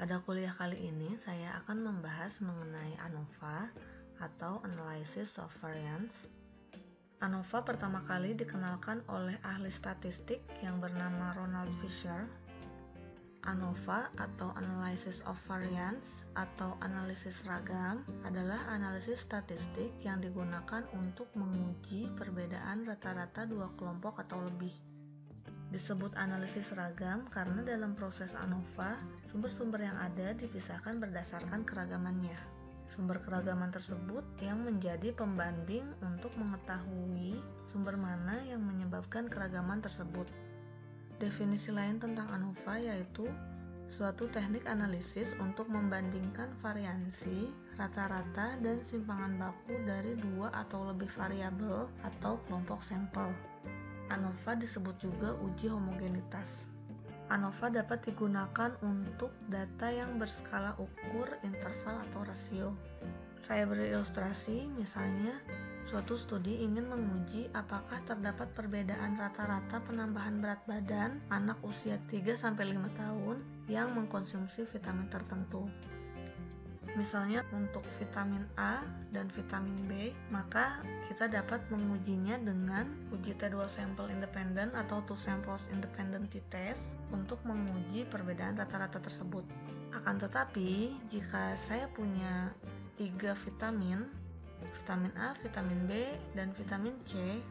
Pada kuliah kali ini, saya akan membahas mengenai ANOVA atau Analysis of Variance. ANOVA pertama kali dikenalkan oleh ahli statistik yang bernama Ronald Fisher. ANOVA atau Analysis of Variance atau analisis ragam adalah analisis statistik yang digunakan untuk menguji perbedaan rata-rata dua kelompok atau lebih. Disebut analisis ragam karena dalam proses ANOVA, sumber-sumber yang ada dipisahkan berdasarkan keragamannya. Sumber keragaman tersebut yang menjadi pembanding untuk mengetahui sumber mana yang menyebabkan keragaman tersebut. Definisi lain tentang ANOVA yaitu suatu teknik analisis untuk membandingkan variansi, rata-rata, dan simpangan baku dari dua atau lebih variabel atau kelompok sampel. ANOVA disebut juga uji homogenitas. ANOVA dapat digunakan untuk data yang berskala ukur, interval, atau rasio. Saya beri ilustrasi, misalnya suatu studi ingin menguji apakah terdapat perbedaan rata-rata penambahan berat badan anak usia 3-5 tahun yang mengkonsumsi vitamin tertentu. Misalnya untuk vitamin A dan vitamin B, maka kita dapat mengujinya dengan uji T2 sampel independen atau two samples independent t-test untuk menguji perbedaan rata-rata tersebut. Akan tetapi, jika saya punya 3 vitamin A, vitamin B, dan vitamin C,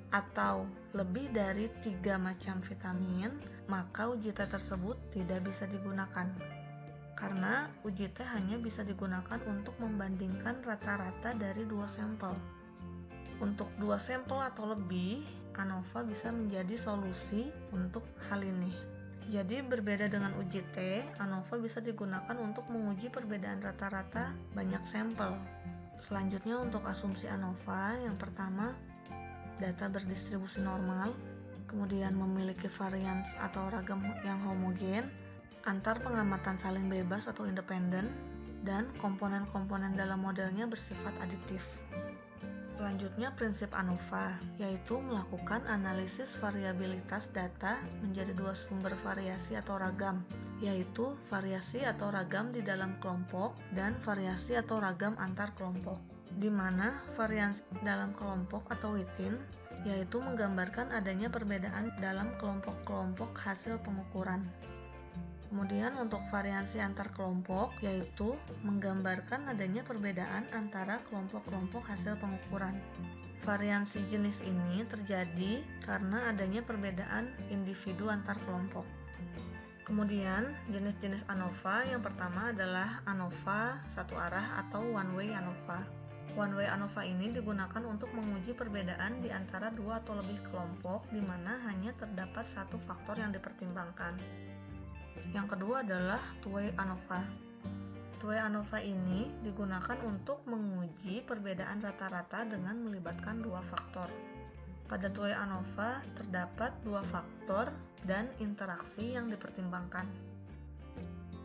atau lebih dari 3 macam vitamin, maka uji T tersebut tidak bisa digunakan. Karena uji T hanya bisa digunakan untuk membandingkan rata-rata dari 2 sampel. Untuk 2 sampel atau lebih, ANOVA bisa menjadi solusi untuk hal ini. Jadi berbeda dengan uji T, ANOVA bisa digunakan untuk menguji perbedaan rata-rata banyak sampel. Selanjutnya untuk asumsi ANOVA, yang pertama, data berdistribusi normal, kemudian memiliki varians atau ragam yang homogen, antar pengamatan saling bebas atau independen, dan komponen-komponen dalam modelnya bersifat aditif. Selanjutnya prinsip ANOVA, yaitu melakukan analisis variabilitas data menjadi 2 sumber variasi atau ragam, yaitu variasi atau ragam di dalam kelompok dan variasi atau ragam antar kelompok, di mana variasi dalam kelompok atau within, yaitu menggambarkan adanya perbedaan dalam kelompok-kelompok hasil pengukuran. Kemudian untuk variansi antar kelompok, yaitu menggambarkan adanya perbedaan antara kelompok-kelompok hasil pengukuran. Variansi jenis ini terjadi karena adanya perbedaan individu antar kelompok. Kemudian jenis-jenis ANOVA yang pertama adalah ANOVA satu arah atau one-way ANOVA. One-way ANOVA ini digunakan untuk menguji perbedaan di antara 2 atau lebih kelompok di mana hanya terdapat satu faktor yang dipertimbangkan. Yang kedua adalah two-way ANOVA. Two-way ANOVA ini digunakan untuk menguji perbedaan rata-rata dengan melibatkan 2 faktor. Pada two-way ANOVA terdapat 2 faktor dan interaksi yang dipertimbangkan.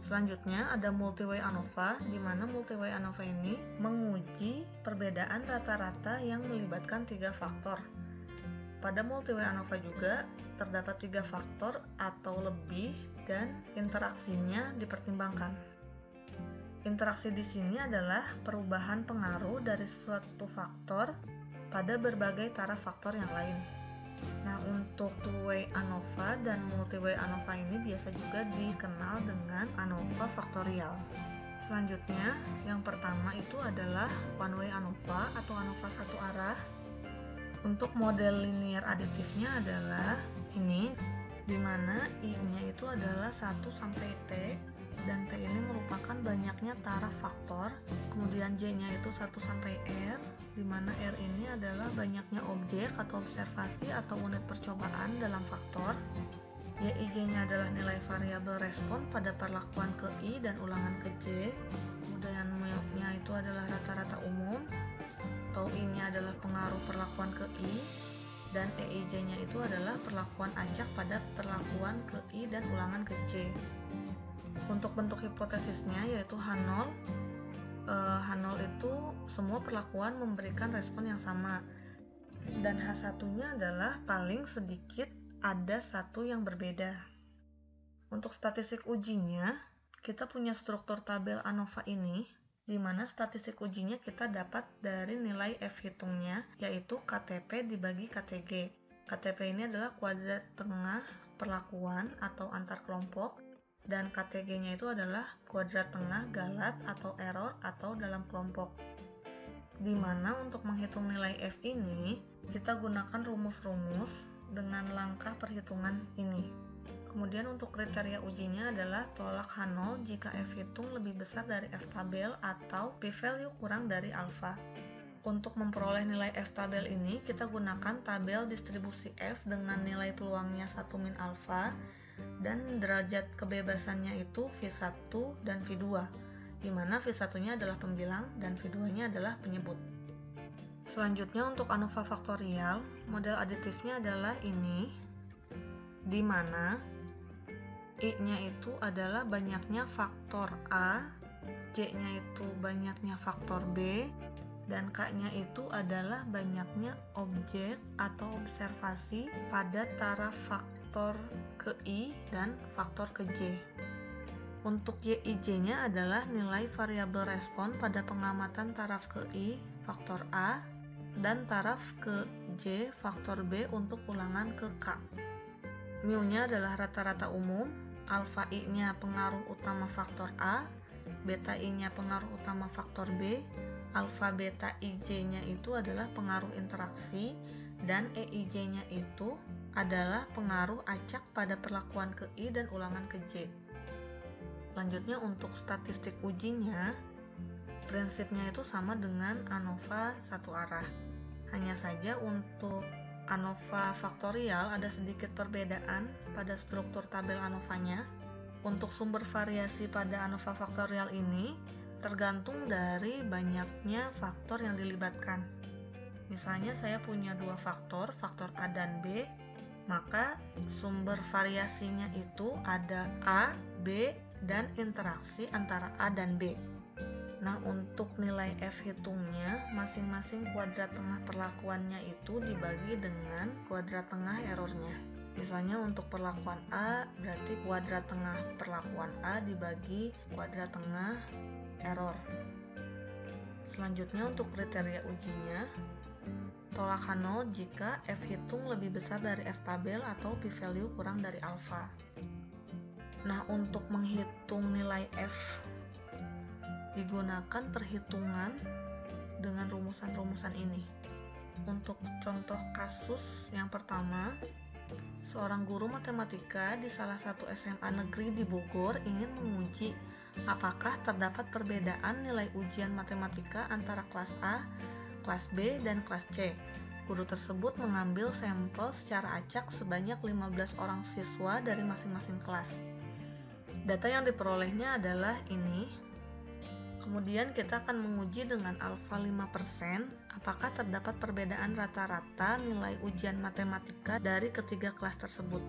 Selanjutnya ada multi-way ANOVA, di mana multi-way ANOVA ini menguji perbedaan rata-rata yang melibatkan 3 faktor. Pada multi-way ANOVA juga terdapat 3 faktor atau lebih dan interaksinya dipertimbangkan. Interaksi di sini adalah perubahan pengaruh dari suatu faktor pada berbagai taraf faktor yang lain. Nah, untuk two-way ANOVA dan multi-way ANOVA ini biasa juga dikenal dengan ANOVA faktorial. Selanjutnya, yang pertama itu adalah one-way ANOVA atau ANOVA satu arah. Untuk model linear aditifnya adalah ini, di mana I-nya itu adalah 1 sampai T, dan T ini merupakan banyaknya taraf faktor. Kemudian J-nya itu 1 sampai R, di mana R ini adalah banyaknya objek atau observasi atau unit percobaan dalam faktor. YIJ-nya adalah nilai variabel respon pada perlakuan ke I dan ulangan ke J. Kemudian mu-nya itu adalah rata-rata umum. Atau I-nya adalah pengaruh perlakuan ke I, dan EIJ-nya itu adalah perlakuan acak pada perlakuan ke I dan ulangan ke J. Untuk bentuk hipotesisnya yaitu H0. H0 itu semua perlakuan memberikan respon yang sama, dan H1-nya adalah paling sedikit ada satu yang berbeda. Untuk statistik ujinya, kita punya struktur tabel ANOVA ini, di mana statistik ujinya kita dapat dari nilai F hitungnya, yaitu KTP dibagi KTG. KTP ini adalah kuadrat tengah perlakuan atau antar kelompok, dan KTG-nya itu adalah kuadrat tengah galat atau error atau dalam kelompok. Di mana untuk menghitung nilai F ini, kita gunakan rumus-rumus dengan langkah perhitungan ini. Kemudian untuk kriteria ujinya adalah tolak H0 jika F hitung lebih besar dari F tabel atau p-value kurang dari alfa. Untuk memperoleh nilai F tabel ini, kita gunakan tabel distribusi F dengan nilai peluangnya 1 min alfa dan derajat kebebasannya itu V1 dan V2, di mana V1-nya adalah pembilang dan V2-nya adalah penyebut. Selanjutnya untuk ANOVA faktorial, model aditifnya adalah ini, di mana I-nya itu adalah banyaknya faktor A, J-nya itu banyaknya faktor B, dan K-nya itu adalah banyaknya objek atau observasi pada taraf faktor ke I dan faktor ke J. Untuk YIJ-nya adalah nilai variabel respon pada pengamatan taraf ke I, faktor A, dan taraf ke J, faktor B untuk ulangan ke K. Mu-nya adalah rata-rata umum, alfa I-nya pengaruh utama faktor A, beta I-nya pengaruh utama faktor B, alfa beta IJ-nya itu adalah pengaruh interaksi, dan EIJ-nya itu adalah pengaruh acak pada perlakuan ke I dan ulangan ke J. Selanjutnya untuk statistik ujinya, prinsipnya itu sama dengan ANOVA satu arah. Hanya saja untuk ANOVA faktorial ada sedikit perbedaan pada struktur tabel ANOVA-nya. Untuk sumber variasi pada ANOVA faktorial ini tergantung dari banyaknya faktor yang dilibatkan. Misalnya saya punya dua faktor A dan B, maka sumber variasinya itu ada A, B, dan interaksi antara A dan B. Nah, untuk nilai F hitungnya, masing-masing kuadrat tengah perlakuannya itu dibagi dengan kuadrat tengah errornya. Misalnya untuk perlakuan A, berarti kuadrat tengah perlakuan A dibagi kuadrat tengah error. Selanjutnya untuk kriteria ujinya, tolak H0 jika F hitung lebih besar dari F tabel atau p-value kurang dari alfa. Nah, untuk menghitung nilai F digunakan perhitungan dengan rumusan-rumusan ini. Untuk contoh kasus yang pertama, seorang guru matematika di salah satu SMA negeri di Bogor ingin menguji apakah terdapat perbedaan nilai ujian matematika antara kelas A, kelas B, dan kelas C. Guru tersebut mengambil sampel secara acak sebanyak 15 orang siswa dari masing-masing kelas. Data yang diperolehnya adalah ini. Kemudian kita akan menguji dengan alfa 5%, apakah terdapat perbedaan rata-rata nilai ujian matematika dari ketiga kelas tersebut.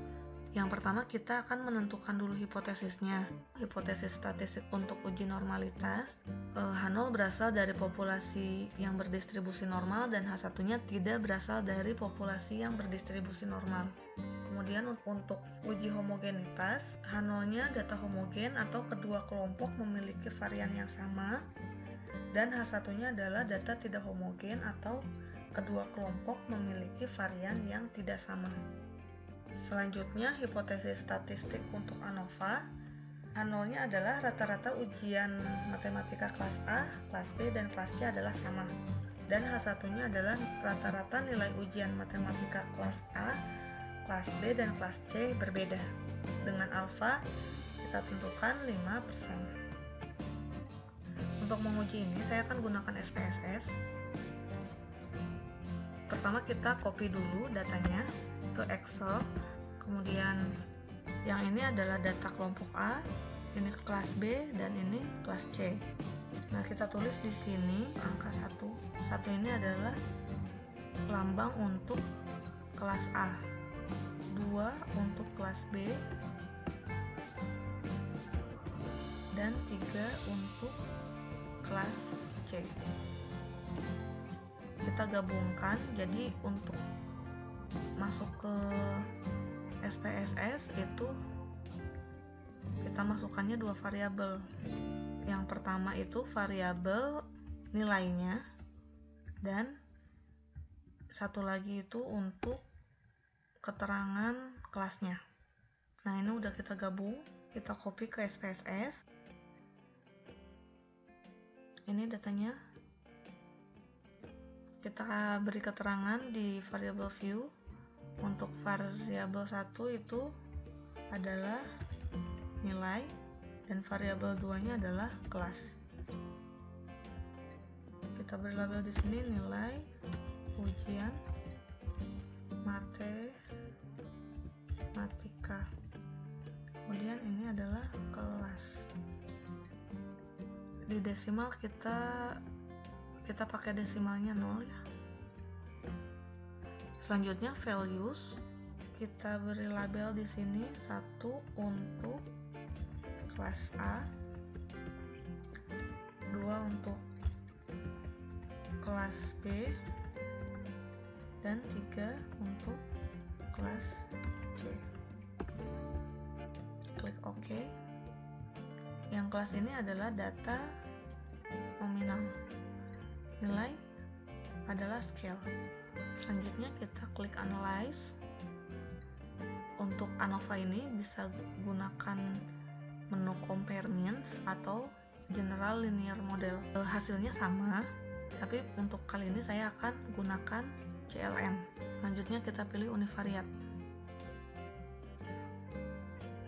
Yang pertama kita akan menentukan dulu hipotesisnya. Hipotesis statistik untuk uji normalitas, H0 berasal dari populasi yang berdistribusi normal dan H1-nya tidak berasal dari populasi yang berdistribusi normal. Kemudian untuk uji homogenitas, H0-nya data homogen atau kedua kelompok memiliki varian yang sama, dan H1-nya adalah data tidak homogen atau kedua kelompok memiliki varian yang tidak sama. Selanjutnya, hipotesis statistik untuk ANOVA, H0-nya adalah rata-rata ujian matematika kelas A, kelas B, dan kelas C adalah sama, dan H1-nya adalah rata-rata nilai ujian matematika kelas A, kelas B, dan kelas C berbeda. Dengan alfa, kita tentukan 5%. Untuk menguji ini, saya akan gunakan SPSS. Pertama kita copy dulu datanya ke Excel. Kemudian yang ini adalah data kelompok A, ini kelas B, dan ini kelas C. Nah, kita tulis di sini angka 1. 1 ini adalah lambang untuk kelas A. 2 untuk kelas B, dan 3 untuk kelas C. Kita gabungkan, jadi untuk masuk ke SPSS itu kita kita masukkannya dua variabel. Yang pertama itu variabel nilainya, dan satu lagi itu untuk keterangan kelasnya. Nah, ini udah kita gabung, kita copy ke SPSS. Ini datanya. Kita beri keterangan di variabel view. Untuk variabel 1 itu adalah nilai, dan variabel 2-nya adalah kelas. Kita beri label di sini nilai ujian matematika. Kemudian ini adalah kelas. Di desimal kita pakai desimalnya 0 ya. Selanjutnya values, kita beri label di sini 1 untuk kelas A, 2 untuk kelas B, dan 3 untuk kelas C. Klik OK. Yang kelas ini adalah data nominal, nilai adalah scale. Selanjutnya kita klik analyze. Untuk ANOVA ini bisa gunakan menu compare means atau general linear model. Hasilnya sama, tapi untuk kali ini saya akan gunakan CLM. Selanjutnya kita pilih univariat.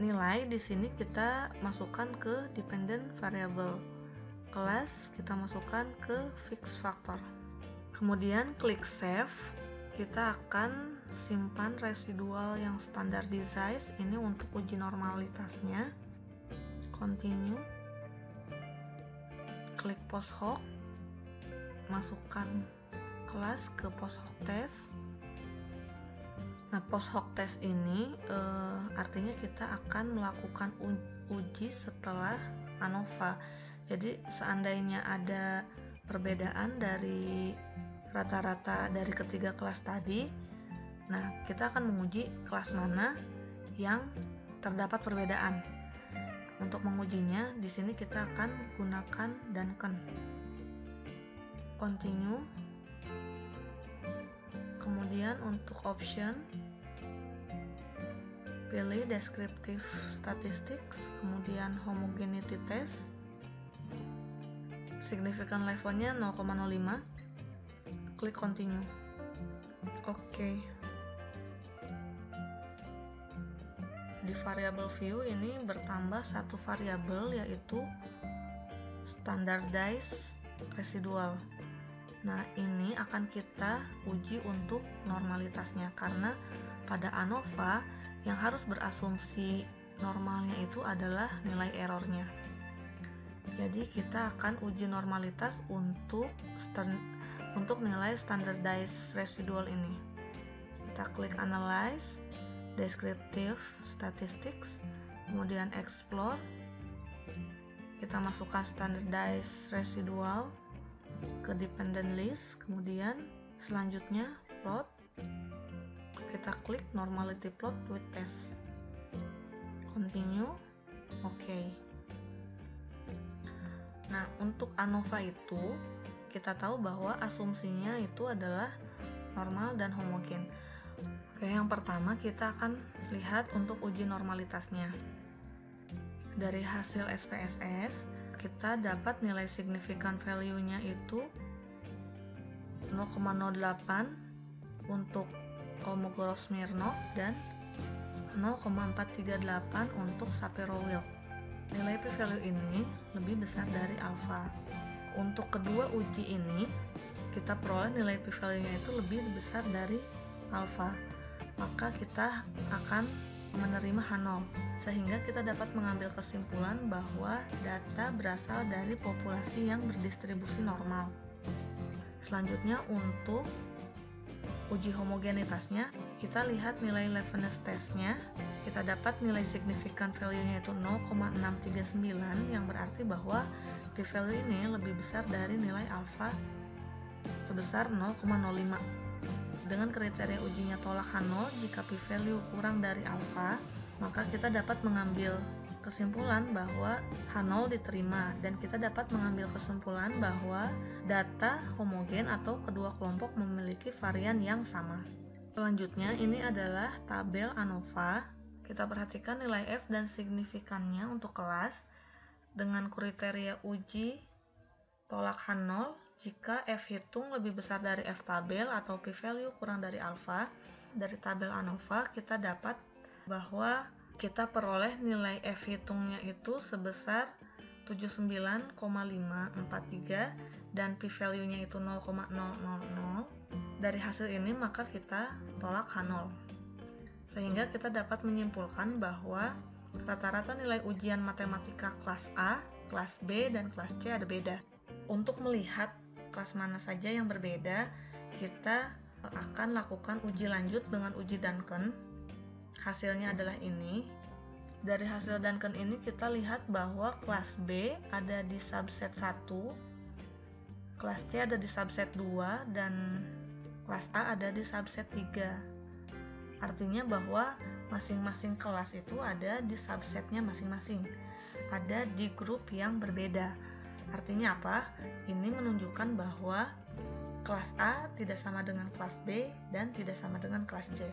Nilai di sini kita masukkan ke dependent variable. Kelas kita masukkan ke fixed factor. Kemudian klik save. Kita akan simpan residual yang standar di size ini untuk uji normalitasnya. Continue. Klik post hoc. Masukkan kelas ke post hoc test. Nah, post hoc test ini artinya kita akan melakukan uji setelah ANOVA. Jadi seandainya ada perbedaan dari rata-rata dari ketiga kelas tadi, nah kita akan menguji kelas mana yang terdapat perbedaan. Untuk mengujinya, di sini kita akan gunakan Duncan. Continue. Kemudian untuk option, pilih descriptive statistics, kemudian homogeneity test. Significant levelnya 0,05. Klik continue. Oke. Di variabel view ini bertambah satu variabel, yaitu standardized residual. Nah, ini akan kita uji untuk normalitasnya, karena pada ANOVA yang harus berasumsi normalnya itu adalah nilai errornya. Jadi kita akan uji normalitas untuk nilai standardized residual ini. Kita klik analyze, descriptive statistics, kemudian explore. Kita masukkan standardized residual ke dependent list, kemudian selanjutnya plot. Kita klik normality plot with test. Continue. Oke. Nah, untuk ANOVA itu kita tahu bahwa asumsinya itu adalah normal dan homogen. Oke, yang pertama kita akan lihat untuk uji normalitasnya. Dari hasil SPSS, kita dapat nilai significant value-nya itu 0,08 untuk Kolmogorov-Smirnov dan 0,438 untuk Shapiro-Wilk. Nilai p-value ini lebih besar dari alfa. Untuk kedua uji ini, kita peroleh nilai p-value-nya itu lebih besar dari alfa. Maka kita akan menerima H0, sehingga kita dapat mengambil kesimpulan bahwa data berasal dari populasi yang berdistribusi normal. Selanjutnya untuk uji homogenitasnya, kita lihat nilai Levenes testnya. Kita dapat nilai significant value-nya itu 0,639, yang berarti bahwa p-value ini lebih besar dari nilai alfa sebesar 0,05. Dengan kriteria ujinya tolak H0, jika p-value kurang dari alfa, maka kita dapat mengambil kesimpulan bahwa H0 diterima dan kita dapat mengambil kesimpulan bahwa data homogen atau kedua kelompok memiliki varian yang sama. Selanjutnya ini adalah tabel ANOVA. Kita perhatikan nilai F dan signifikannya untuk kelas dengan kriteria uji tolak H0 jika F hitung lebih besar dari F tabel atau p-value kurang dari alfa. Dari tabel ANOVA kita dapat bahwa kita peroleh nilai F hitungnya itu sebesar 79,543 dan p-value-nya itu 0,000. Dari hasil ini maka kita tolak H0. Sehingga kita dapat menyimpulkan bahwa rata-rata nilai ujian matematika kelas A, kelas B, dan kelas C ada beda. Untuk melihat kelas mana saja yang berbeda, kita akan lakukan uji lanjut dengan uji Duncan. Hasilnya adalah ini. Dari hasil Duncan ini kita lihat bahwa kelas B ada di subset 1, kelas C ada di subset 2, dan kelas A ada di subset 3. Artinya bahwa masing-masing kelas itu ada di subsetnya masing-masing, ada di grup yang berbeda. Artinya apa? Ini menunjukkan bahwa kelas A tidak sama dengan kelas B dan tidak sama dengan kelas C.